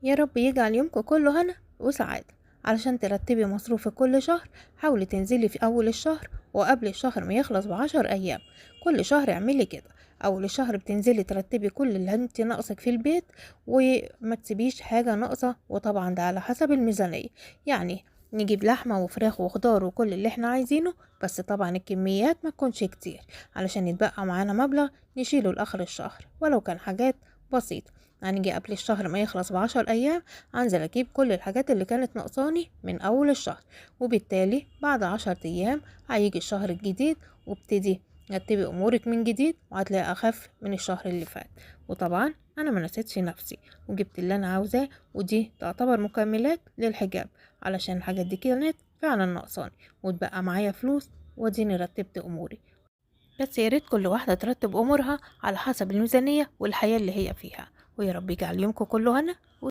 يا رب يجعل يومكم كله هنا وسعادة. علشان ترتبي مصروفك كل شهر، حاولي تنزلي في أول الشهر وقبل الشهر ما يخلص ب10 أيام. كل شهر اعملي كده. أول الشهر بتنزلي ترتبي كل اللي انت ناقصك في البيت، وما تسيبيش حاجة ناقصة، وطبعا ده على حسب الميزانية. يعني نجيب لحمة وفراخ وخضار وكل اللي احنا عايزينه، بس طبعا الكميات ما تكونش كتير علشان يتبقى معانا مبلغ نشيله لآخر الشهر ولو كان حاجات بسيطة. هنيجي قبل الشهر ما يخلص ب10 أيام، هنزل أجيب كل الحاجات اللي كانت ناقصاني من أول الشهر، وبالتالي بعد 10 أيام هيجي الشهر الجديد، وابتدي رتبي أمورك من جديد وهتلاقي أخف من الشهر اللي فات. وطبعا أنا ما نسيتش نفسي وجبت اللي أنا عاوزاه، ودي تعتبر مكملات للحجاب علشان الحاجات دي كانت فعلا ناقصاني واتبقى معايا فلوس، واديني رتبت أموري. بس يا ريت كل واحدة ترتب أمورها على حسب الميزانية والحياة اللي هي فيها. ويا رب يجعل يومكم كله هنا